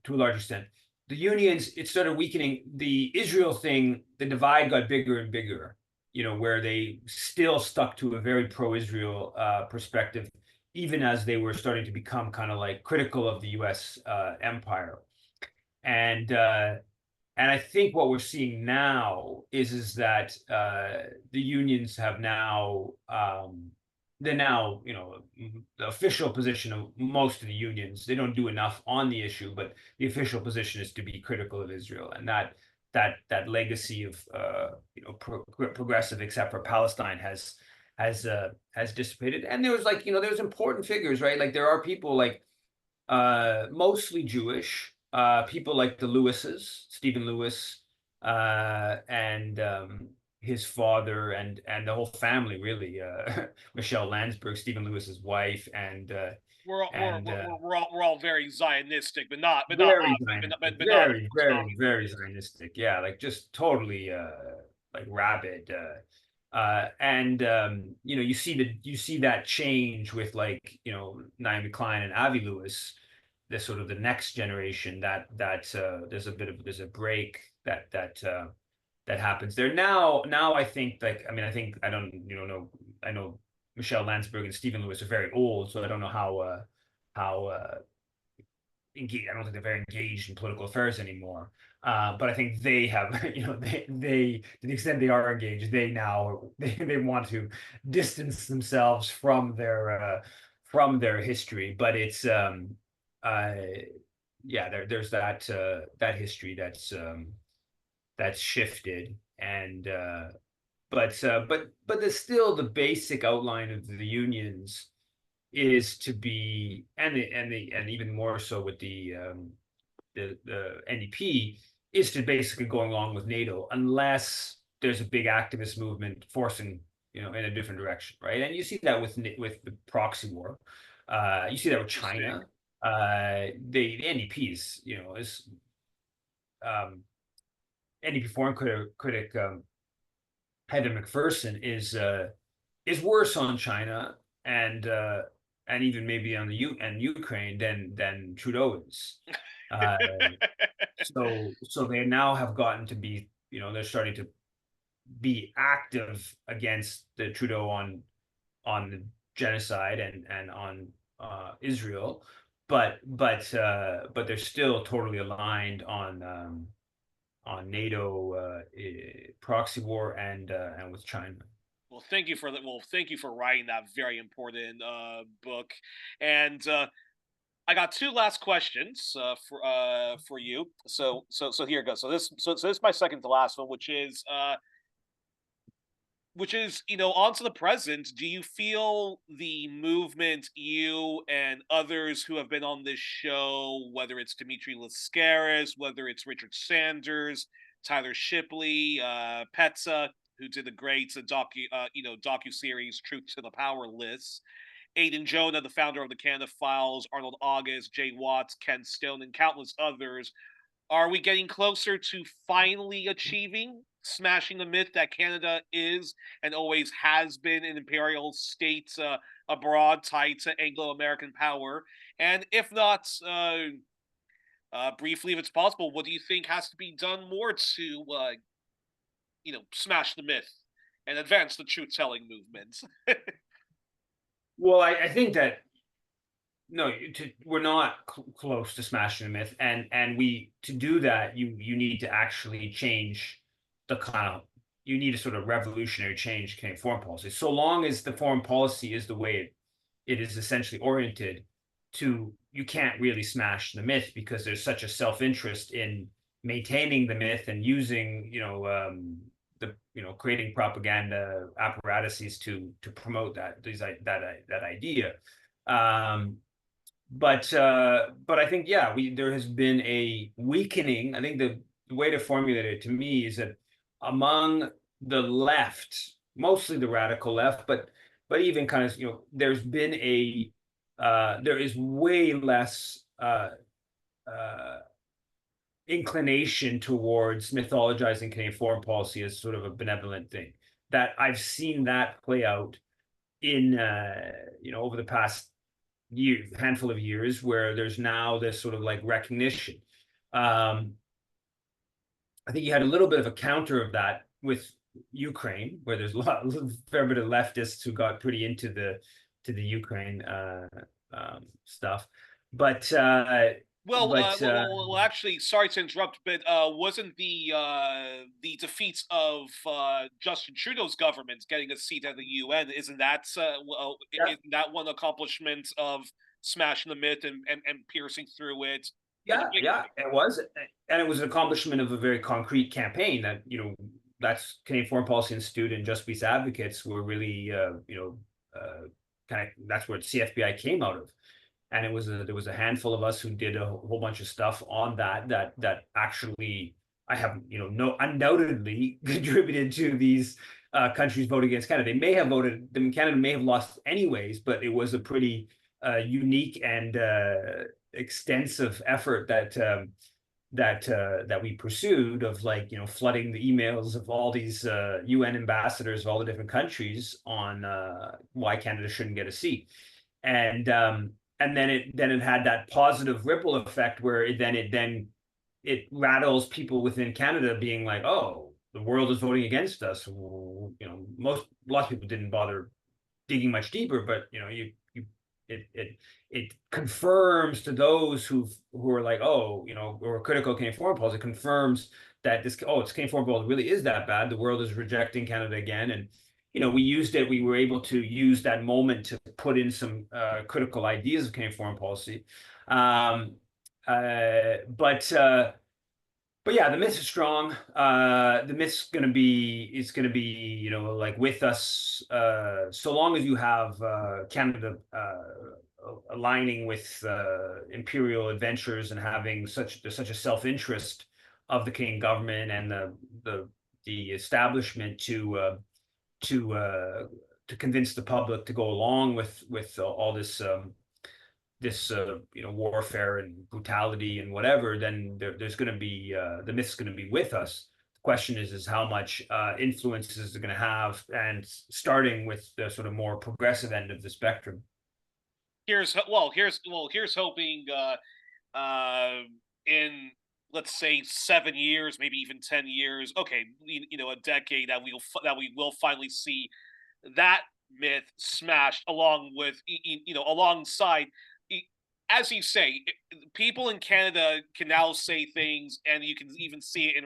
to a large extent. The unions, it started weakening. The Israel thing, the divide got bigger and bigger, where they still stuck to a very pro-Israel perspective, even as they were starting to become kind of like critical of the US empire. And I think what we're seeing now is that the unions have now they're now, the official position of most of the unions, they don't do enough on the issue, but the official position is to be critical of Israel, and that legacy of progressive, except for Palestine, has dissipated. And there was there's important figures, right? Like there are people like mostly Jewish, people like the Lewises, Stephen Lewis, and his father, and the whole family, really. Michelle Landsberg, Stephen Lewis's wife, and we're all very Zionistic, but not very but Zionistic, but not very, very, very Zionistic. Yeah, like just totally like rabid. And you see that change with Naomi Klein and Avi Lewis, the sort of the next generation, that there's a break that happens there now. I think, I don't know. I know Michelle Landsberg and Stephen Lewis are very old, so I don't know how engaged. I don't think they're very engaged in political affairs anymore. But I think they have, they to the extent they are engaged, they want to distance themselves from their history. But it's yeah, there's that history that's shifted. And but there's still the basic outline of the unions is to be, and even more so with the NDP, is to basically go along with NATO unless there's a big activist movement forcing in a different direction, right? And you see that with the proxy war. You see that with China. The NDP's, is NDP foreign critic Heather McPherson is worse on China and even maybe on and Ukraine than Trudeau is. So they now have gotten to be, they're starting to be active against the Trudeau on the genocide and on Israel, but they're still totally aligned on NATO proxy war and with China. Well, thank you for that. Well, thank you for writing that very important book. And I got two last questions for you. So here it goes. So this is my second to last one, which is, on to the present. Do you feel the movement, you and others who have been on this show, whether it's Dimitri Lascaris, whether it's Richard Sanders, Tyler Shipley, Petza, who did a great docu series Truth to the Powerless, Aidan Jonah, the founder of the Canada Files, Arnold August, Jay Watts, Ken Stone, and countless others, are we getting closer to finally achieving smashing the myth that Canada is and always has been an imperial state abroad tied to Anglo-American power? And if not, briefly, if it's possible, what do you think has to be done more to, smash the myth and advance the truth-telling movement? Well, I think that no, we're not close to smashing the myth, and to do that, you need to actually change the kind of you need a sort of revolutionary change in Canadian foreign policy. So long as the foreign policy is the way it is essentially oriented to, you can't really smash the myth because there's such a self-interest in maintaining the myth and using creating propaganda apparatuses to promote that idea. But I think, yeah, there has been a weakening. I think the way to formulate it to me is that among the left, mostly the radical left, but even kind of, there's been there is way less uh, inclination towards mythologizing Canadian foreign policy as sort of a benevolent thing. That I've seen that play out in over the past handful of years, where there's now this sort of like recognition. I think you had a little bit of a counter of that with Ukraine, where there's a fair bit of leftists who got pretty into the Ukraine stuff, but Actually, sorry to interrupt, but wasn't the defeats of Justin Trudeau's government getting a seat at the UN? yeah, isn't that one accomplishment of smashing the myth and piercing through it in the yeah, beginning? yeah, it was, and it was an accomplishment of a very concrete campaign that that's Canadian Foreign Policy Institute and Just Peace Advocates were really kind of, that's where CFBI came out of. And there was a handful of us who did a whole bunch of stuff on that actually, I have no undoubtedly contributed to these countries voting against Canada. They may have voted, Canada may have lost anyways, but it was a pretty unique and extensive effort that we pursued, of like flooding the emails of all these UN ambassadors of all the different countries on why Canada shouldn't get a seat. And then it had that positive ripple effect where it rattles people within Canada being like, oh, the world is voting against us. Lots of people didn't bother digging much deeper, but it confirms to those who are like, oh, who are critical of Canadian foreign policy, it confirms that it's Canadian foreign policy really is that bad. The world is rejecting Canada again. And we were able to use that moment to put in some critical ideas of Canadian foreign policy. But yeah, the myth is strong. The myth's gonna be, like with us, so long as you have Canada aligning with imperial adventures and having such a self-interest of the Canadian government and the establishment to convince the public to go along with all this warfare and brutality and whatever, then there's going to be the myth's going to be with us. The question is how much influence is it going to have, and starting with the sort of more progressive end of the spectrum. Here's hoping in, let's say, 7 years, maybe even 10 years. Okay, a decade, that we will finally see that myth smashed alongside, as you say, people in Canada can now say things, and you can even see it in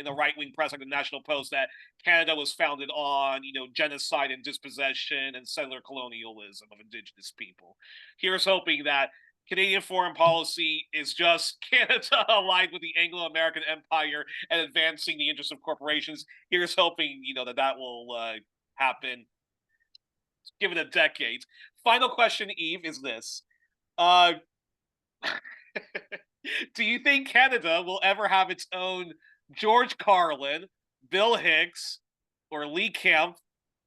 the right wing press, like the National Post, that Canada was founded on genocide and dispossession and settler colonialism of Indigenous people. Here's hoping that Canadian foreign policy is just Canada aligned with the Anglo-American Empire and advancing the interests of corporations. Here's hoping that will happen. Give it a decade. Final question, Yves, is this: Uh, do you think Canada will ever have its own George Carlin, Bill Hicks, or Lee Camp,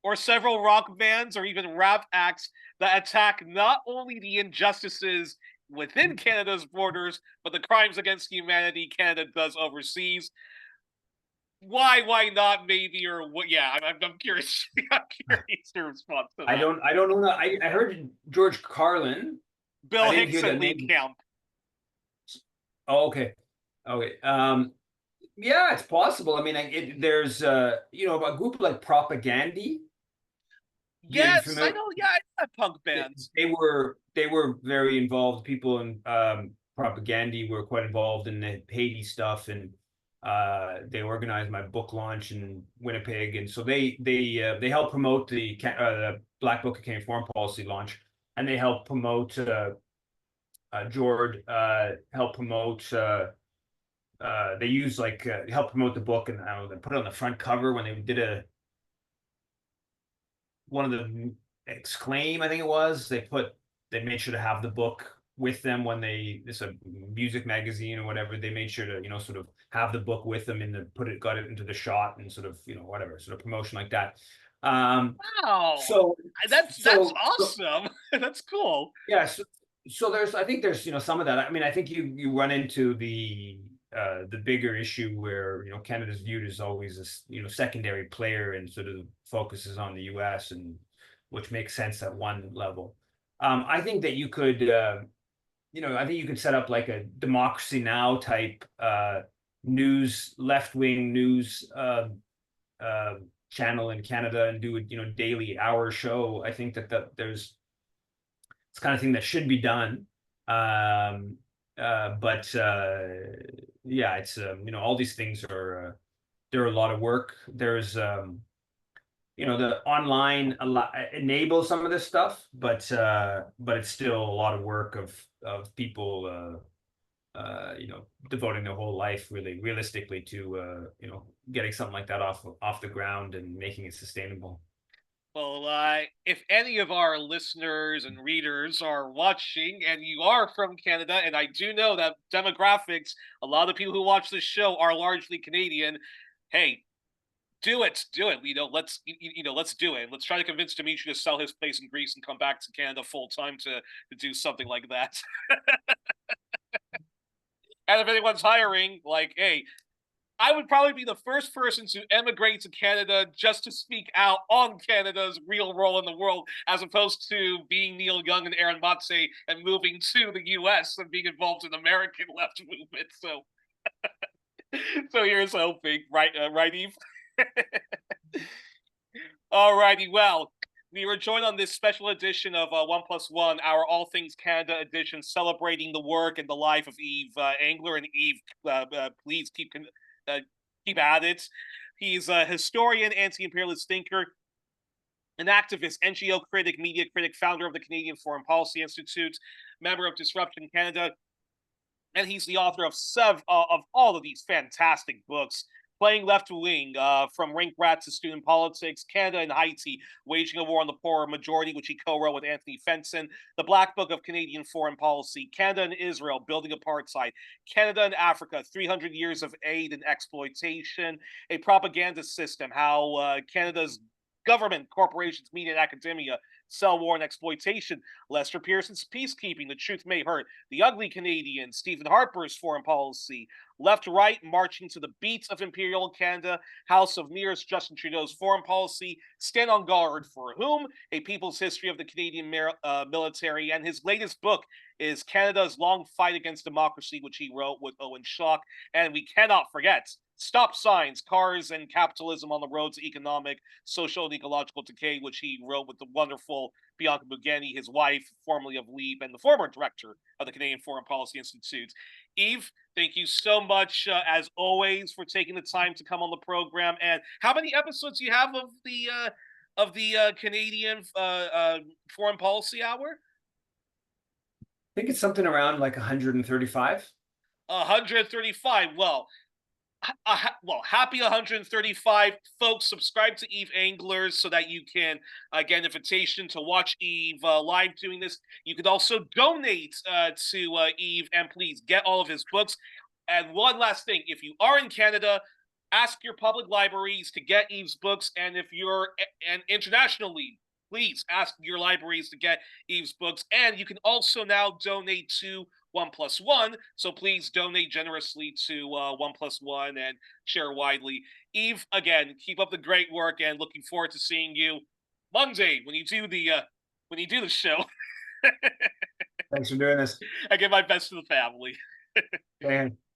or several rock bands or even rap acts that attack not only the injustices within Canada's borders, but the crimes against humanity Canada does overseas? Why not, maybe, or what? Yeah, I'm curious. I'm curious your response to that. I don't know. I heard George Carlin. Bill I didn't Hicks hear and that Lee name. Camp. Oh, okay. Okay. Yeah, it's possible. I mean, there's a group like Propagandy. You Yes, I familiar? know. Yeah, I know punk bands. They were very involved. People in Propagandy were quite involved in the Haiti stuff, and they organized my book launch in Winnipeg, and so they helped promote the Black Book of Canadian Foreign Policy launch, and they helped promote George helped promote. They used help promote the book, and I don't know, they put it on the front cover when they did one of the Exclaim, I think it was. They put They made sure to have the book with them when it's a music magazine or whatever. They made sure to, sort of have the book with them got it into the shot and sort of, whatever, sort of promotion like that. Wow, So, that's so awesome. That's cool. yeah, so I think there's, some of that. I mean, I think you run into the bigger issue where, Canada's viewed as always this, secondary player and sort of focuses on the US, and which makes sense at one level. I think that you could, I think you could set up like a Democracy Now type left-wing news channel in Canada and do a, daily hour show. I think that there's it's the kind of thing that should be done. But yeah, it's all these things are they're a lot of work. There's the online enables some of this stuff, but it's still a lot of work of people devoting their whole life really realistically to getting something like that off the ground and making it sustainable. Well, if any of our listeners and readers are watching and you are from Canada, and I do know that demographics, a lot of people who watch this show are largely Canadian, hey, do it, do it. Let's do it. Let's try to convince Dimitri to sell his place in Greece and come back to Canada full time to do something like that. And if anyone's hiring, like, hey, I would probably be the first person to emigrate to Canada just to speak out on Canada's real role in the world, as opposed to being Neil Young and Aaron Matze and moving to the US and being involved in American left movement. So here's hoping, right, right, Yves? Alrighty, well, we were joined on this special edition of 1+1, our All Things Canada edition, celebrating the work and the life of Yves Engler. And Yves, please keep at it. He's a historian, anti-imperialist thinker, an activist, NGO critic, media critic, founder of the Canadian Foreign Policy Institute, member of Disruption Canada, and he's the author of all of these fantastic books. Playing Left Wing, from Rink Rat to Student Politics, Canada and Haiti, Waging a War on the Poor Majority, which he co-wrote with Anthony Fenton, The Black Book of Canadian Foreign Policy, Canada and Israel, Building Apartheid, Canada and Africa, 300 Years of Aid and Exploitation, A Propaganda System, how Canada's government, corporations, media, and academia sell war and exploitation, Lester Pearson's Peacekeeping, The Truth May Hurt, The Ugly Canadian, Stephen Harper's Foreign Policy, Left Right Marching to the Beat of Imperial Canada, House of Mirrors, Justin Trudeau's Foreign Policy, Stand on Guard for Whom, A People's History of the Canadian Military, and his latest book is Canada's Long Fight Against Democracy, which he wrote with Owen Schock, and we cannot forget Stop Signs, Cars and Capitalism on the Road to Economic, Social, and Ecological Decay, which he wrote with the wonderful Bianca Bugeni, his wife, formerly of LEAP, and the former director of the Canadian Foreign Policy Institute. Yves, thank you so much, as always, for taking the time to come on the program. And how many episodes do you have of the Canadian Foreign Policy Hour? I think it's something around like 135. 135. Happy 135, folks. Subscribe to Yves Engler so that you can get an invitation to watch Yves live doing this. You could also donate to Yves, and please get all of his books. And one last thing, if you are in Canada, ask your public libraries to get Yves' books. And if you're internationally, please ask your libraries to get Yves' books. And you can also now donate to 1+1. So please donate generously to 1+1 and share widely. Yves, again, keep up the great work, and looking forward to seeing you Monday when you do the show. Thanks for doing this. I give my best to the family. Okay.